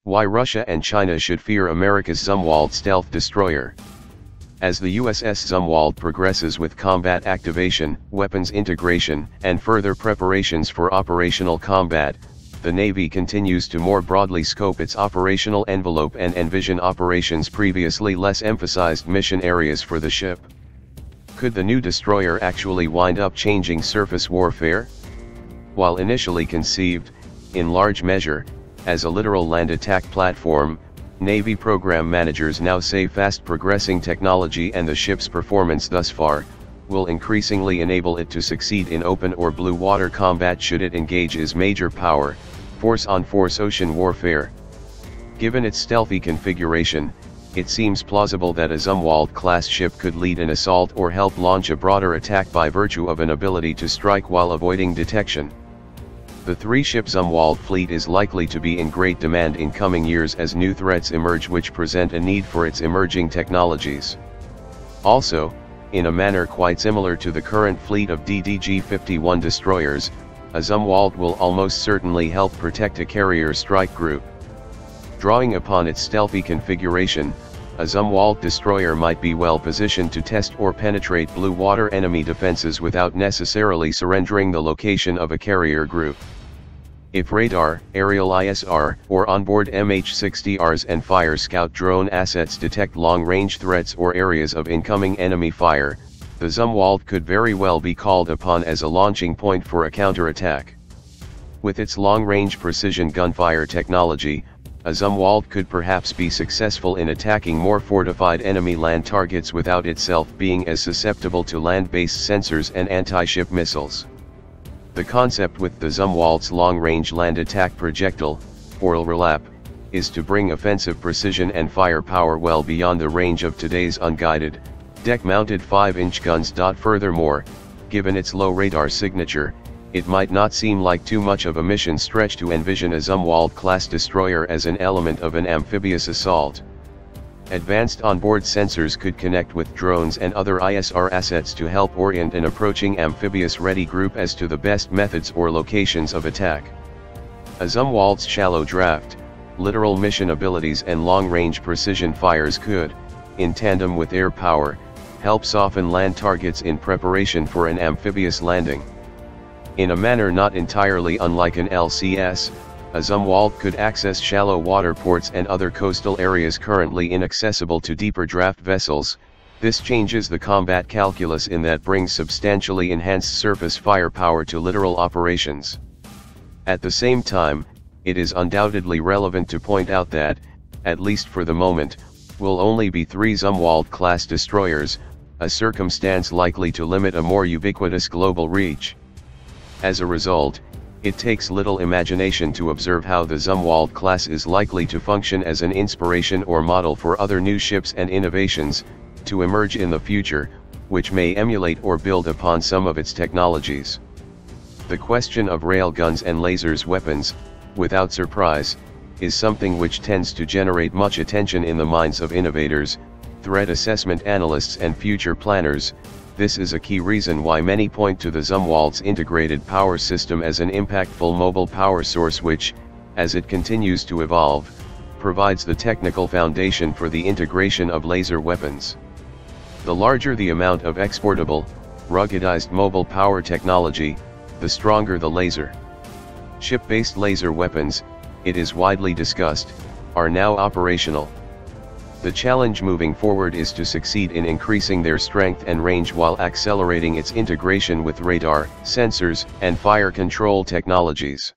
Why Russia and China should fear America's Zumwalt stealth destroyer. As the USS Zumwalt progresses with combat activation, weapons integration, and further preparations for operational combat, the Navy continues to more broadly scope its operational envelope and envision operations previously less emphasized mission areas for the ship. Could the new destroyer actually wind up changing surface warfare? While initially conceived, in large measure, as a literal land attack platform, Navy program managers now say fast-progressing technology and the ship's performance thus far will increasingly enable it to succeed in open or blue water combat should it engage as major power, force-on-force ocean warfare. Given its stealthy configuration, it seems plausible that a Zumwalt-class ship could lead an assault or help launch a broader attack by virtue of an ability to strike while avoiding detection. The three-ship Zumwalt fleet is likely to be in great demand in coming years as new threats emerge which present a need for its emerging technologies. Also, in a manner quite similar to the current fleet of DDG-51 destroyers, a Zumwalt will almost certainly help protect a carrier strike group. Drawing upon its stealthy configuration, a Zumwalt destroyer might be well positioned to test or penetrate blue water enemy defenses without necessarily surrendering the location of a carrier group. If radar, aerial ISR, or onboard MH-60Rs and fire scout drone assets detect long-range threats or areas of incoming enemy fire, the Zumwalt could very well be called upon as a launching point for a counterattack. With its long-range precision gunfire technology, a Zumwalt could perhaps be successful in attacking more fortified enemy land targets without itself being as susceptible to land-based sensors and anti-ship missiles. The concept with the Zumwalt's long-range land attack projectile, or LRAP, is to bring offensive precision and firepower well beyond the range of today's unguided, deck-mounted 5-inch guns. Furthermore, given its low radar signature, it might not seem like too much of a mission stretch to envision a Zumwalt-class destroyer as an element of an amphibious assault. Advanced onboard sensors could connect with drones and other ISR assets to help orient an approaching amphibious-ready group as to the best methods or locations of attack. A Zumwalt's shallow draft, literal mission abilities and long-range precision fires could, in tandem with air power, help soften land targets in preparation for an amphibious landing. In a manner not entirely unlike an LCS, a Zumwalt could access shallow water ports and other coastal areas currently inaccessible to deeper draft vessels. This changes the combat calculus in that brings substantially enhanced surface firepower to littoral operations. At the same time, it is undoubtedly relevant to point out that, at least for the moment, will only be 3 Zumwalt-class destroyers, a circumstance likely to limit a more ubiquitous global reach. As a result, it takes little imagination to observe how the Zumwalt class is likely to function as an inspiration or model for other new ships and innovations to emerge in the future, which may emulate or build upon some of its technologies. The question of railguns and lasers weapons, without surprise, is something which tends to generate much attention in the minds of innovators, threat assessment analysts and future planners. This is a key reason why many point to the Zumwalt's integrated power system as an impactful mobile power source which, as it continues to evolve, provides the technical foundation for the integration of laser weapons. The larger the amount of exportable, ruggedized mobile power technology, the stronger the laser. Ship-based laser weapons, it is widely discussed, are now operational. The challenge moving forward is to succeed in increasing their strength and range while accelerating its integration with radar, sensors, and fire control technologies.